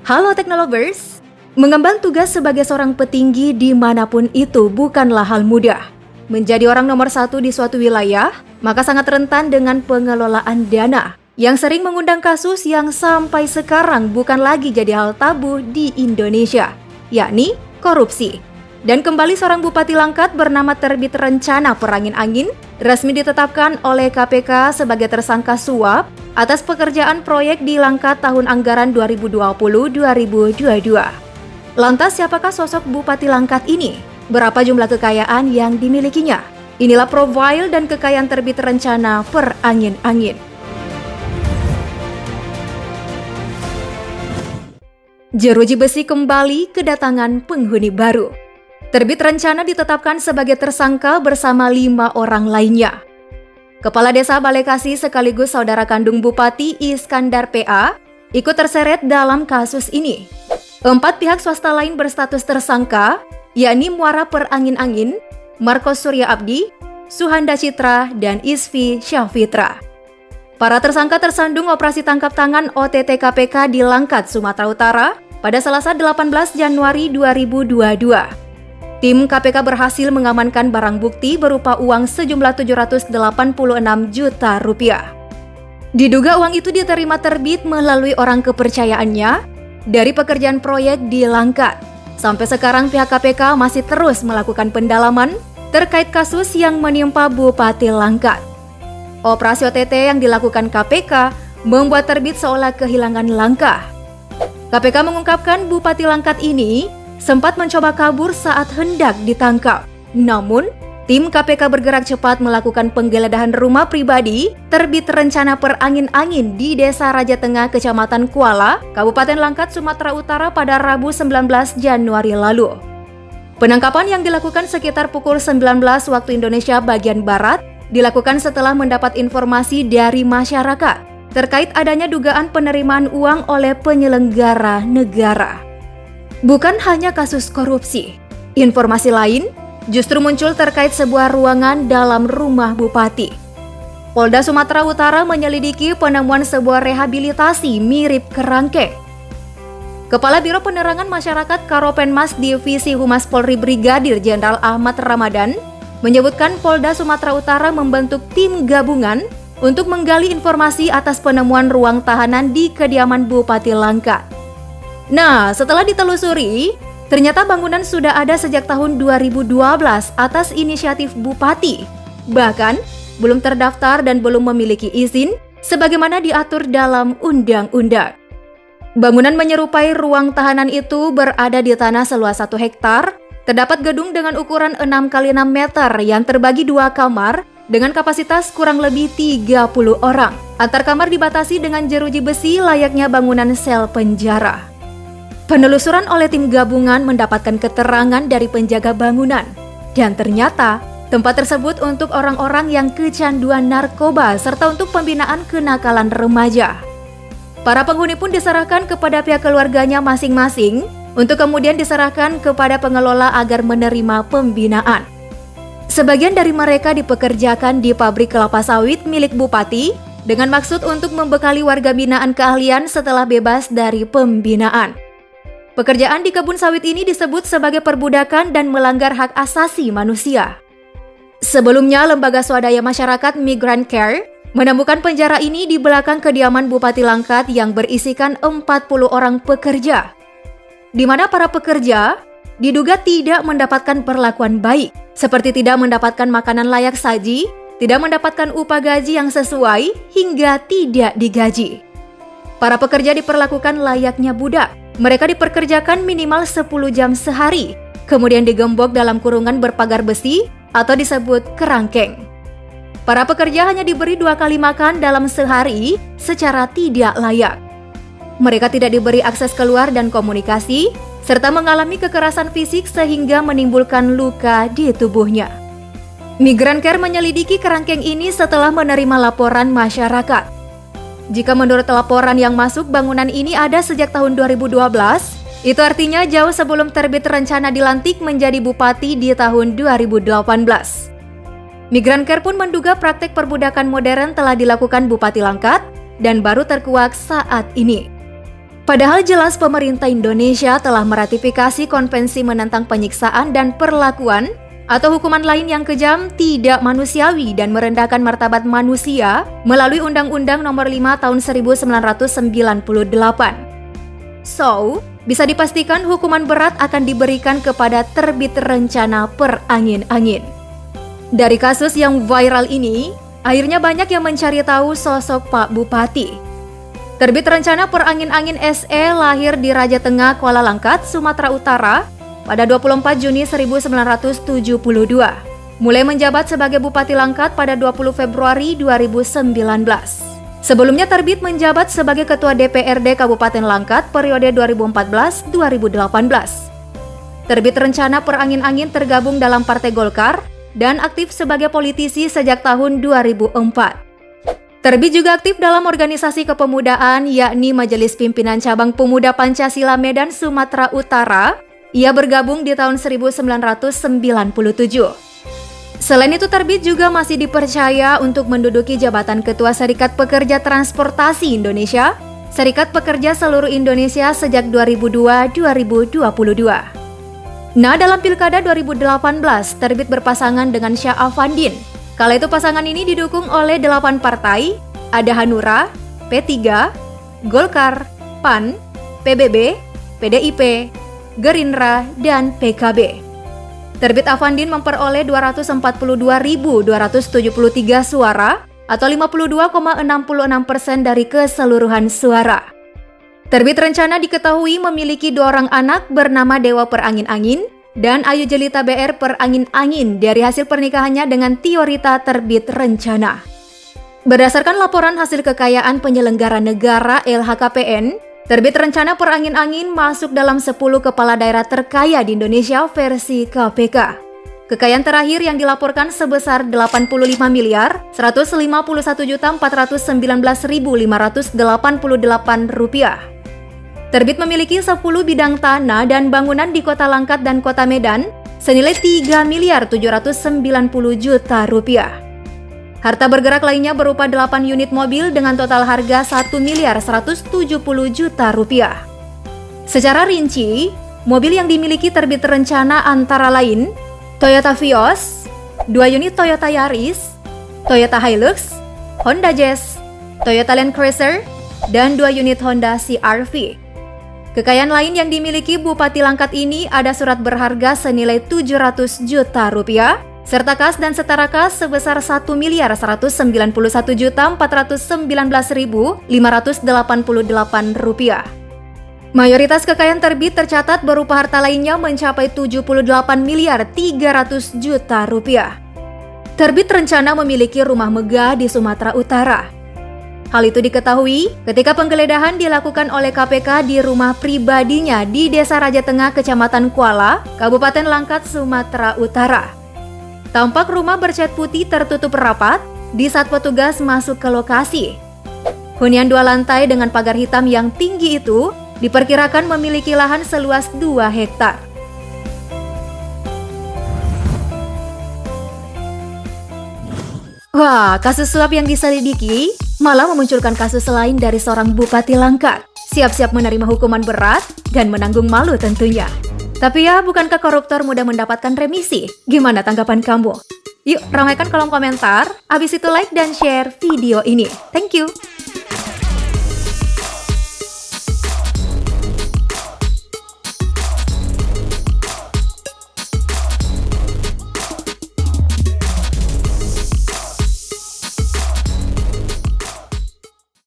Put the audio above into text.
Halo Teknolovers, mengemban tugas sebagai seorang petinggi dimanapun itu bukanlah hal mudah. Menjadi orang nomor satu di suatu wilayah, maka sangat rentan dengan pengelolaan dana yang sering mengundang kasus yang sampai sekarang bukan lagi jadi hal tabu di Indonesia, yakni korupsi. Dan kembali seorang Bupati Langkat bernama Terbit Rencana Perangin-Angin resmi ditetapkan oleh KPK sebagai tersangka suap atas pekerjaan proyek di Langkat tahun anggaran 2020-2022. Lantas siapakah sosok Bupati Langkat ini? Berapa jumlah kekayaan yang dimilikinya? Inilah profil dan kekayaan Terbit Rencana Perangin-Angin. Jeruji besi kembali kedatangan penghuni baru. Terbit Rencana ditetapkan sebagai tersangka bersama 5 orang lainnya. Kepala Desa Balekasi sekaligus saudara kandung Bupati Iskandar PA ikut terseret dalam kasus ini. 4 pihak swasta lain berstatus tersangka, yakni Muara Perangin-Angin, Marcos Surya Abdi, Suhanda Citra, dan Isfi Syafitra. Para tersangka tersandung operasi tangkap tangan OTT KPK di Langkat, Sumatera Utara pada Selasa 18 Januari 2022. Tim KPK berhasil mengamankan barang bukti berupa uang sejumlah 786 juta rupiah. Diduga uang itu diterima Terbit melalui orang kepercayaannya dari pekerjaan proyek di Langkat. Sampai sekarang pihak KPK masih terus melakukan pendalaman terkait kasus yang menimpa Bupati Langkat. Operasi OTT yang dilakukan KPK membuat Terbit seolah kehilangan langkah. KPK mengungkapkan Bupati Langkat ini sempat mencoba kabur saat hendak ditangkap. Namun, tim KPK bergerak cepat melakukan penggeledahan rumah pribadi Terbit Rencana Perangin-Angin di Desa Raja Tengah, Kecamatan Kuala, Kabupaten Langkat, Sumatera Utara pada Rabu 19 Januari lalu. Penangkapan yang dilakukan sekitar pukul 19 waktu Indonesia bagian Barat dilakukan setelah mendapat informasi dari masyarakat terkait adanya dugaan penerimaan uang oleh penyelenggara negara. Bukan hanya kasus korupsi, informasi lain justru muncul terkait sebuah ruangan dalam rumah Bupati. Polda Sumatera Utara menyelidiki penemuan sebuah rehabilitasi mirip kerangkeng. Kepala Biro Penerangan Masyarakat Karopenmas Divisi Humas Polri Brigadir Jenderal Ahmad Ramadan menyebutkan Polda Sumatera Utara membentuk tim gabungan untuk menggali informasi atas penemuan ruang tahanan di kediaman Bupati Langkat. Nah, setelah ditelusuri, ternyata bangunan sudah ada sejak tahun 2012 atas inisiatif Bupati. Bahkan, belum terdaftar dan belum memiliki izin sebagaimana diatur dalam undang-undang. Bangunan menyerupai ruang tahanan itu berada di tanah seluas 1 hektar. Terdapat gedung dengan ukuran 6 x 6 meter yang terbagi 2 kamar dengan kapasitas kurang lebih 30 orang. Antar kamar dibatasi dengan jeruji besi layaknya bangunan sel penjara. Penelusuran oleh tim gabungan mendapatkan keterangan dari penjaga bangunan. Dan ternyata tempat tersebut untuk orang-orang yang kecanduan narkoba serta untuk pembinaan kenakalan remaja. Para penghuni pun diserahkan kepada pihak keluarganya masing-masing untuk kemudian diserahkan kepada pengelola agar menerima pembinaan. Sebagian dari mereka dipekerjakan di pabrik kelapa sawit milik Bupati dengan maksud untuk membekali warga binaan keahlian setelah bebas dari pembinaan. Pekerjaan di kebun sawit ini disebut sebagai perbudakan dan melanggar hak asasi manusia. Sebelumnya, lembaga swadaya masyarakat Migrant Care menemukan penjara ini di belakang kediaman Bupati Langkat yang berisikan 40 orang pekerja, di mana para pekerja diduga tidak mendapatkan perlakuan baik, seperti tidak mendapatkan makanan layak saji, tidak mendapatkan upah gaji yang sesuai, hingga tidak digaji. Para pekerja diperlakukan layaknya budak. Mereka diperkerjakan minimal 10 jam sehari, kemudian digembok dalam kurungan berpagar besi atau disebut kerangkeng. Para pekerja hanya diberi 2 kali makan dalam sehari secara tidak layak. Mereka tidak diberi akses keluar dan komunikasi, serta mengalami kekerasan fisik sehingga menimbulkan luka di tubuhnya. Migrant Care menyelidiki kerangkeng ini setelah menerima laporan masyarakat. Jika menurut laporan yang masuk, bangunan ini ada sejak tahun 2012, itu artinya jauh sebelum Terbit Rencana dilantik menjadi Bupati di tahun 2018. Migrant Care pun menduga praktek perbudakan modern telah dilakukan Bupati Langkat dan baru terkuak saat ini. Padahal jelas pemerintah Indonesia telah meratifikasi konvensi menentang penyiksaan dan perlakuan atau hukuman lain yang kejam, tidak manusiawi dan merendahkan martabat manusia melalui Undang-Undang Nomor 5 Tahun 1998. So, bisa dipastikan hukuman berat akan diberikan kepada terbit rencana perangin-angin. Dari kasus yang viral ini, akhirnya banyak yang mencari tahu sosok Pak Bupati. Terbit rencana perangin-angin SE lahir di Raja Tengah, Kuala Langkat, Sumatera Utara pada 24 Juni 1972. Mulai menjabat sebagai Bupati Langkat pada 20 Februari 2019. Sebelumnya Terbit menjabat sebagai Ketua DPRD Kabupaten Langkat periode 2014-2018. Terbit rencana perangin-angin tergabung dalam Partai Golkar dan aktif sebagai politisi sejak tahun 2004. Terbit juga aktif dalam organisasi kepemudaan yakni Majelis Pimpinan Cabang Pemuda Pancasila Medan Sumatera Utara. Ia bergabung di tahun 1997. Selain itu Terbit juga masih dipercaya untuk menduduki jabatan Ketua Serikat Pekerja Transportasi Indonesia, Serikat Pekerja Seluruh Indonesia sejak 2002-2022. Nah, dalam Pilkada 2018, Terbit berpasangan dengan Syah Afandin. Kala itu pasangan ini didukung oleh 8 partai, ada Hanura, P3, Golkar, PAN, PBB, PDIP, Gerindra, dan PKB. Terbit Afandin memperoleh 242.273 suara atau 52,66% dari keseluruhan suara. Terbit rencana diketahui memiliki 2 orang anak bernama Dewa Perangin-Angin dan Ayu Jelita BR Perangin-Angin dari hasil pernikahannya dengan Tiorita Terbit Rencana. Berdasarkan laporan hasil kekayaan penyelenggara negara LHKPN, Terbit Rencana Perangin-Angin masuk dalam 10 kepala daerah terkaya di Indonesia versi KPK. Kekayaan terakhir yang dilaporkan sebesar 85.419.588 rupiah. Terbit memiliki 10 bidang tanah dan bangunan di Kota Langkat dan Kota Medan senilai 3.790 juta rupiah. Harta bergerak lainnya berupa 8 unit mobil dengan total harga 1.170 juta rupiah. Secara rinci, mobil yang dimiliki Terbit Rencana antara lain Toyota Vios, 2 unit Toyota Yaris, Toyota Hilux, Honda Jazz, Toyota Land Cruiser, dan 2 unit Honda CR-V. Kekayaan lain yang dimiliki Bupati Langkat ini ada surat berharga senilai 700 juta rupiah, serta kas dan setara kas sebesar 1.191.419.588 rupiah. Mayoritas kekayaan Terbit tercatat berupa harta lainnya mencapai 78.300 juta rupiah. Terbit Rencana memiliki rumah megah di Sumatera Utara. Hal itu diketahui ketika penggeledahan dilakukan oleh KPK di rumah pribadinya di Desa Raja Tengah, Kecamatan Kuala, Kabupaten Langkat, Sumatera Utara. Tampak rumah bercat putih tertutup rapat di saat petugas masuk ke lokasi. Hunian 2 lantai dengan pagar hitam yang tinggi itu diperkirakan memiliki lahan seluas 2 hektar. Wah, kasus suap yang diselidiki malah memunculkan kasus lain dari seorang Bupati Langkat. Siap-siap menerima hukuman berat dan menanggung malu tentunya. Tapi ya, bukankah koruptor mudah mendapatkan remisi? Gimana tanggapan kamu? Yuk, ramaikan kolom komentar. Habis itu like dan share video ini. Thank you.